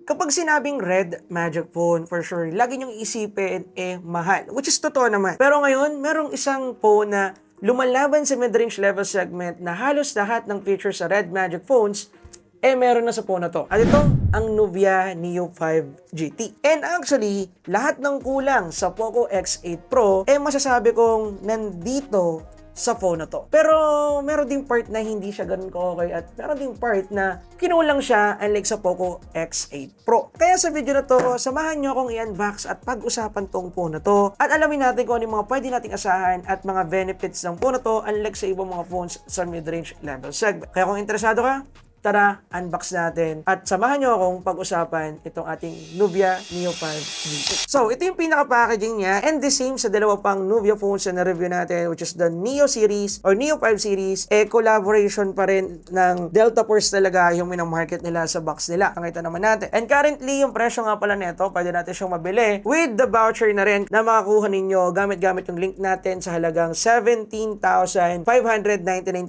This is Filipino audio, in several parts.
Kapag sinabing Red Magic Phone, for sure, lagi niyong isipin, mahal. Which is totoo naman. Pero ngayon, merong isang phone na lumalaban sa mid-range level segment na halos lahat ng features sa Red Magic Phones, meron na sa phone na to. At ito, ang Nubia Neo 5 GT. And actually, lahat ng kulang sa Poco X8 Pro, masasabi kong nandito sa phone na to. Pero meron ding part na hindi siya ganun ka-okay at meron ding part na kinulang siya unlike sa Poco X8 Pro. Kaya sa video na to, samahan nyo akong i-unbox at pag-usapan tong phone na to at alamin natin kung ano yung mga pwede nating asahan at mga benefits ng phone na to unlike sa ibang mga phones sa mid-range level segment. Kaya kung interesado ka, tara, unbox natin at samahan nyo akong pag-usapan itong ating Nubia Neo 5 GT. So, ito yung pinaka-packaging niya and the same sa dalawa pang Nubia phones na na-review natin which is the Neo series or Neo 5 series. Collaboration pa rin ng Delta Force talaga yung minamarket nila sa box nila. Nakita naman natin. And currently, yung presyo nga pala nito, pwede natin siyang mabili with the voucher na rin na makakuha ninyo gamit-gamit yung link natin sa halagang 17,599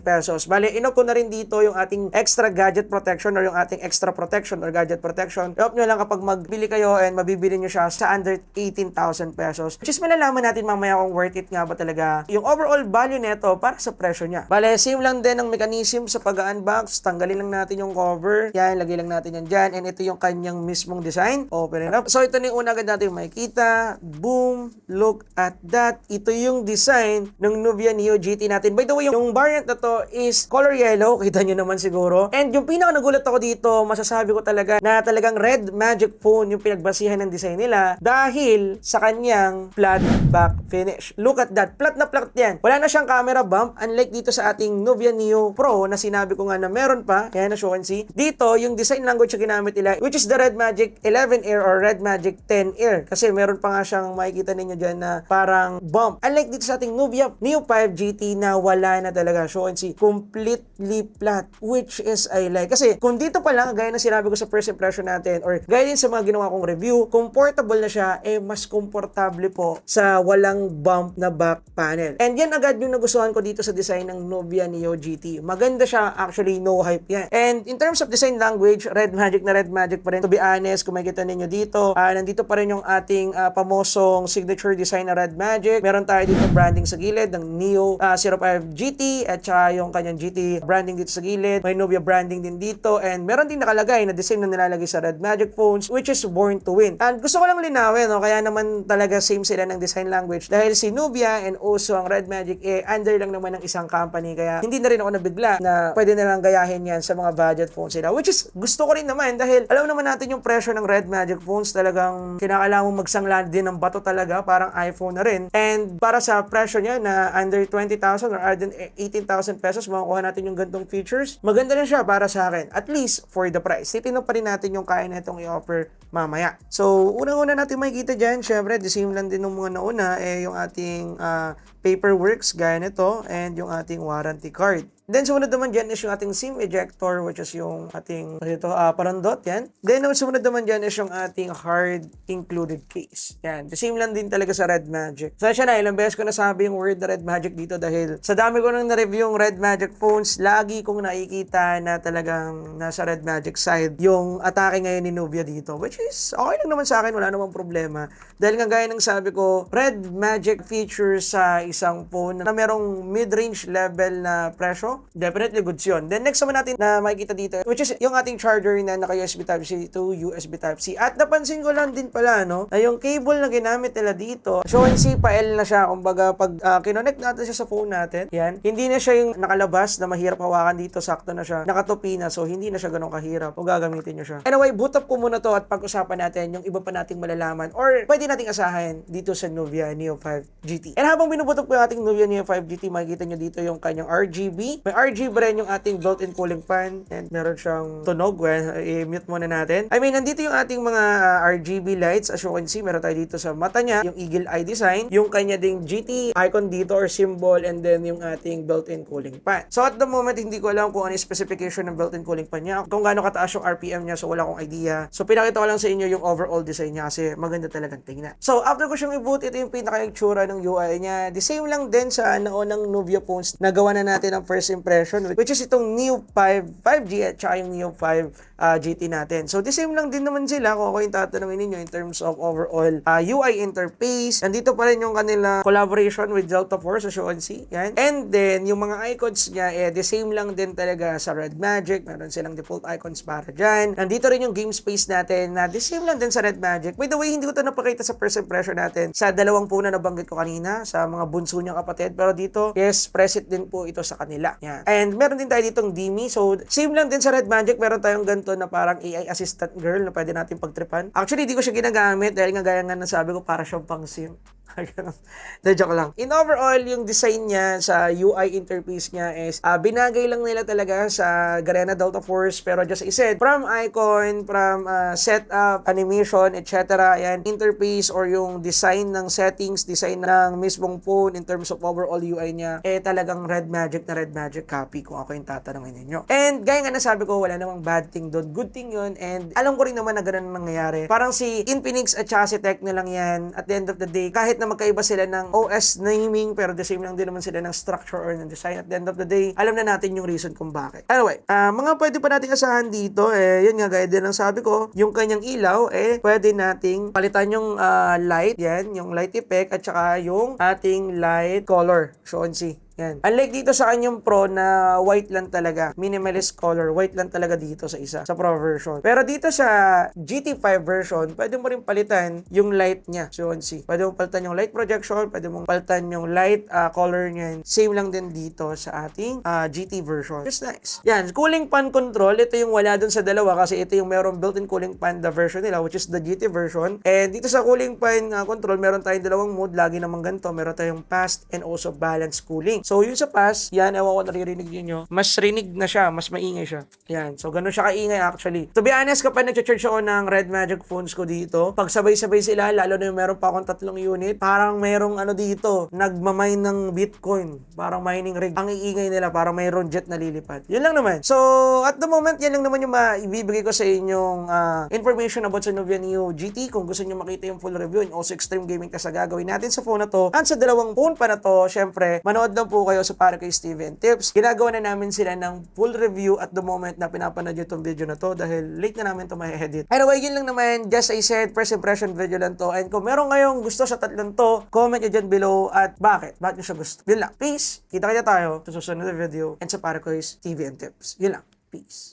pesos. Bale, inop ko na rin dito yung ating extra gadget protection or yung ating extra protection or gadget protection. I-off nyo lang kapag magbili kayo and mabibili nyo siya sa under 18,000 pesos. Which is malalaman natin mamaya kung worth it nga ba talaga yung overall value nito para sa presyo niya. Bale, same lang din ang mechanism sa pag-unbox. Tanggalin lang natin yung cover. Yan, lagay lang natin yan dyan. And ito yung kanyang mismong design. Open it up. So, ito na yung una agad natin makikita. Boom! Look at that. Ito yung design ng Nubia Neo GT natin. By the way, yung variant na to is color yellow. Kita nyo naman siguro. And yung pinaka nagulat ako dito, masasabi ko talaga na talagang Red Magic Phone yung pinagbasihan ng design nila dahil sa kanyang flat back finish. Look at that. Flat na flat yan. Wala na siyang camera bump unlike dito sa ating Nubia Neo Pro na sinabi ko nga na meron pa. Kaya na show and see. Dito, yung design language na ginamit nila which is the Red Magic 11 Air or Red Magic 10 Air. Kasi meron pa nga siyang makikita ninyo dyan na parang bump. Unlike dito sa ating Nubia Neo 5 GT na wala na talaga. Show and see. Completely flat which is I like. Kasi kung dito pa lang, gaya na sinabi ko sa first impression natin or gaya din sa mga ginawa kong review, comfortable na siya, mas komportable po sa walang bump na back panel. And yan agad yung nagustuhan ko dito sa design ng Nubia Neo GT. Maganda siya, actually no hype yan. And in terms of design language, Red Magic na Red Magic pa rin. To be honest, kung makikita ninyo dito, nandito pa rin yung ating pamosong signature design na Red Magic. Meron tayo dito branding sa gilid ng Neo 05 GT at saka yung kanyang GT branding dito sa gilid. May Nubia branding din dito and meron din nakalagay na design na nilalagay sa Red Magic phones which is Born to Win. And gusto ko lang linawin, no? Kaya naman talaga same sila ng design language dahil si Nubia and also ang Red Magic under lang naman ng isang company kaya hindi na rin ako nabigla na pwede na lang gayahin yan sa mga budget phones sila which is gusto ko rin naman dahil alam naman natin yung presyo ng Red Magic phones talagang kinakailangan mong magsangla din ng bato talaga parang iPhone na rin and para sa presyo niya na under 20,000 or under 18,000 pesos makukuha natin yung gantong features maganda na siya para sa akin at least for the price. Titignan pa rin natin yung kaya na itong i-offer mamaya. So, unang-una natin makikita dyan, syempre, the same lang din ng mga nauna, yung ating paperworks, gaya nito, and yung ating warranty card. Then, sumunod naman dyan is yung ating SIM ejector, which is yung ating parandot, yan. Then, sumunod naman dyan is yung ating hard included case. Yan. The same lang din talaga sa Red Magic. So, siya na, ilang beses ko nasabi yung word Red Magic dito dahil sa dami ko nang na-review yung Red Magic phones, lagi kong nakikita na talagang nasa Red Magic side yung atake ngayon ni Nubia dito, which is okay lang naman sa akin, wala namang problema. Dahil nga gaya ng sabi ko, Red Magic features sa isang phone na merong mid-range level na presyo, definitely goods yun. Then next naman natin na makikita dito, which is yung ating charger na naka-USB Type-C to USB Type-C. At napansin ko lang din pala, no, na yung cable na ginamit nila dito, show and see pa L na siya. Kumbaga, pag kinonect natin siya sa phone natin, yan, hindi na siya yung nakalabas na mahirap hawakan dito, sakto na siya. Nakatupi na, so hindi na siya ganun kahirap kung gagamitin nyo siya. Anyway, boot up ko muna to at pag-usapan natin yung iba pa nating malalaman or pwede nating asahan dito sa Nubia Neo 5 GT. And habang binuboot up ko yung ating Nubia Neo 5 GT, makikita nyo dito yung kanyang RGB. May RGB rin yung ating built-in cooling fan and meron siyang tunog. Well, i-mute muna natin. I mean, nandito yung ating mga RGB lights. As you can see, meron tayo dito sa mata niya, yung eagle eye design, yung kanya ding GT icon dito or symbol, and then yung ating built-in cooling fan. So at the moment, hindi ko alam kung ano yung specification ng built-in cooling fan niya, kung gaano kataas yung RPM niya, so wala akong idea. So pinakita ko lang sa inyo yung overall design niya kasi maganda talagang tingnan. So after ko siyang i-boot, ito yung pinaka-itsura ng UI niya. The same lang din sa naunang Nubia phones na gawa na natin ang first first impression, which is itong Neo 5 5G at saka yung Neo 5 GT natin. So, the same lang din naman sila kung ako yung tatanungin ninyo in terms of overall UI interface. Nandito pa rin yung kanila collaboration with Delta Force, as you can see. Yan. And then, yung mga icons niya, the same lang din talaga sa Red Magic. Meron silang default icons para dyan. Nandito rin yung game space natin na the same lang din sa Red Magic. By the way, hindi ko ito napakita sa first impression natin sa dalawang po na nabanggit ko kanina, sa mga bunso niyang kapatid. Pero dito, yes, present din po ito sa kanila. Yan. And meron din tayo ditong Dimi. So, same lang din sa Red Magic. Meron tayong ganito na parang AI assistant girl na pwede natin pagtripan. Actually, di ko siya ginagamit dahil nga gaya nga nasabi ko, para siyang pang sim. De, joke lang. In overall, yung design niya sa UI interface niya is binagay lang nila talaga sa Garena Delta Force, pero just as I said, from icon, from setup, animation, etc. Yan, interface or yung design ng settings, design ng mismong phone in terms of overall UI niya, talagang Red Magic na Red Magic copy kung ako yung tatanungin ninyo. And gaya nga nasabi ko, wala namang bad thing doon. Good thing yun. And alam ko rin naman na ganun ang nangyayari. Parang si Infinix at saka si Tecno lang yan. At the end of the day, kahit na magkaiba sila ng OS naming, pero the same lang din naman sila ng structure or ng design. At the end of the day, alam na natin yung reason kung bakit. Anyway, mga pwede pa nating asahan dito, yun nga, gaya din ang sabi ko, yung kanyang ilaw, pwede nating palitan yung light, yan, yung light effect, at saka yung ating light color. So, on see. Yan. Unlike dito sa kanyang Pro na white lang talaga, minimalist color, white lang talaga dito sa isa, sa Pro version. Pero dito sa GT5 version, pwede mo rin palitan yung light niya. So, on see. Pwede mo palitan yung light projection, pwede mo palitan yung light color niya. Same lang din dito sa ating GT version. It's nice. Yan. Cooling fan control, ito yung wala dun sa dalawa kasi ito yung meron built-in cooling fan the version nila, which is the GT version. And dito sa cooling fan control, meron tayong dalawang mode. Lagi naman ganito. Meron tayong fast and also balanced cooling. So, yun sa pass, yan, ewan ko naririnig nyo, mas rinig na siya, mas maingay siya. Yan, so ganun siya kaingay actually. To be honest, kapag nag-charge ako ng Red Magic phones ko dito, pag sabay-sabay sila, lalo na yung meron pa akong 3 unit, parang merong ano dito, nagmamine ng Bitcoin, parang mining rig. Ang iingay nila, parang mayroon jet na lilipad. Yun lang naman. So, at the moment, yan lang naman yung maibibigay ko sa inyong information about sa Nubia Neo GT. Kung gusto nyo makita yung full review and also extreme gaming test na gagawin natin sa phone na to, at sa dalawang phone pa na to, syempre, manood lang po kayo sa Parakeys TV and Tips. Ginagawa na namin sila ng full review at the moment na pinapanood nyo itong video na to dahil late na namin ito ma-edit. Anyway, yun lang naman. Just I said, first impression video lang to. And kung meron ngayong gusto sa tatlong to, comment nyo dyan below at bakit? Bakit nyo siya gusto? Yun lang. Peace! Kita kaya tayo sa susunod na video and sa Parakeys TV and Tips. Yun lang. Peace.